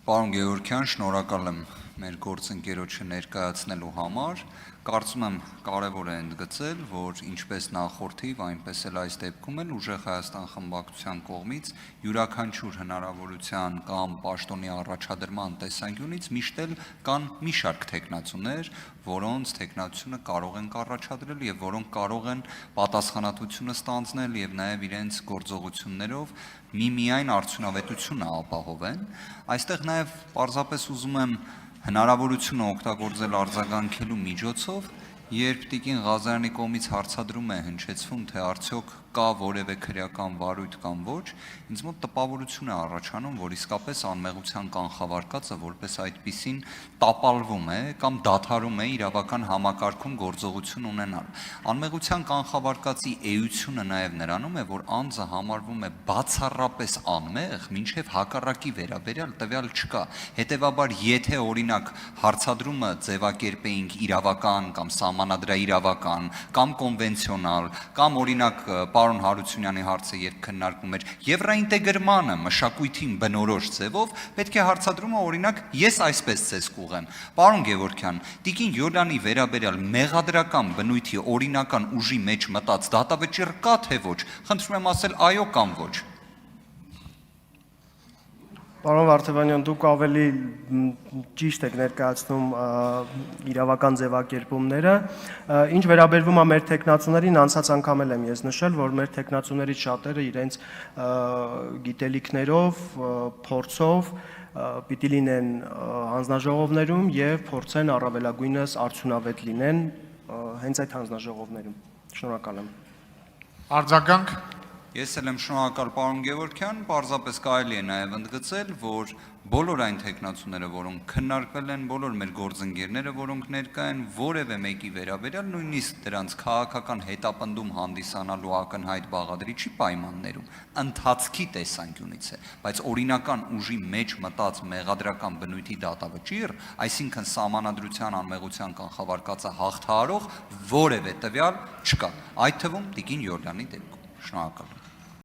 Պարոն Գևորգյան, շնորհակալ եմ մեր գործընկերոջը ներկայացնելու համար։ Կարծում եմ կարևոր է ընդգծել, որ ինչպես նախորդիվ, այնպես էլ այս դեպքում էլ ուժեղ Հայաստան խմբակցության կողմից յուրաքանչյուր հնարավորության կամ պաշտոնի առաջադրման տեսանկյունից միշտ էլ կան մի շարք թեկնածուներ, որոնց թեկնածությունը կարող ենք առաջադրել եւ որոնք կարող են պատասխանատվությունը ստանձնել եւ նաեւ իրենց գործողություններով միմիայն արդյունավետությունը ապահովեն։ Այստեղ նաեւ պարզապես ուզում եմ հնարավորությունը օգտագործել արձագանքելու միջոցով, երբ Տիկին Ղազարյանի կողմից հարցադրում է հնչեցվում, թե արդյոք կա որևէ քրեական վարույթ կամ ոչ, ինձ մոտ տպավորություն է առաջանում, որ իսկապես անմեղության կանխավարկածը որպես այդպիսին տապալվում է կամ դադարում է իրավական համակարգում գործողություն ունենալ։ Անմեղության կանխավարկածի էությունը նաև նրանում է, որ անձը համարվում է բացառապես անմեղ, մինչև հակառակի վերաբերյալ տվյալ չկա։ Հետևաբար, եթե օրինակ հարցադրումը ձևակերպեինք իրավական կամ սահմանադրաիրավական կամ կոնվենցիոնալ կամ օրինակ պարոն Հարությունյանի հարցը երբ քննարկվում էր եվրոինտեգրմանը մշակույթին բնորոշ ձևով, պետք է հարցադրումը օրինակ ես այսպես ձեզ կուղեմ։ Պարոն Գևորգյան, Տիկին Յոլյանի վերաբերյալ մեղադրական բնույթի օրինական ուժի մեջ մտած դատավճիռ կա թե ոչ։ Խնդրում եմ ասել այո կամ ոչ։ Պարոն Վարդևանյան, դուք ավելի ճիշտ եք ներկայացնում իրավական ձևակերպումները, ինչ վերաբերվում է մեր թեկնածուներին, անցած անգամ էլ եմ ես նշել, որ մեր թեկնածուներից շատերը իրենց գիտելիքներով, փորձով պիտի լինեն հանձնաժողովներում եւ փորձեն առավելագույնս արդյունավետ լինեն հենց այդ հանձնաժողովներում։ Շնորհակալ եմ։ Արձագանք։ Ես էլ եմ շնորհակալ պարոն Գևորգյան, պարզապես կարելի է նաև ընդգծել, որ բոլոր այն թեկնածուները, որոնք քննարկվել են, բոլոր մեր գործընկերները, որոնք ներկա են, որևէ մեկի վերաբերյալ նույնիսկ դրանց քաղաքական հետապնդում հանդիսանալու ակնհայտ բաղադրիչի պայմաններում ընթացքի տեսանկյունից է, բայց օրինական ուժի մեջ մտած մեղադրական բնույթի դատավճիռ, այսինքն սահմանադրության անմեղության կանխավարկածը հաղթահարող որևէ տվյալ չկա, այդ թվում Տիկին Յոլյանի դեպքում։ Շնորհակալ եմ։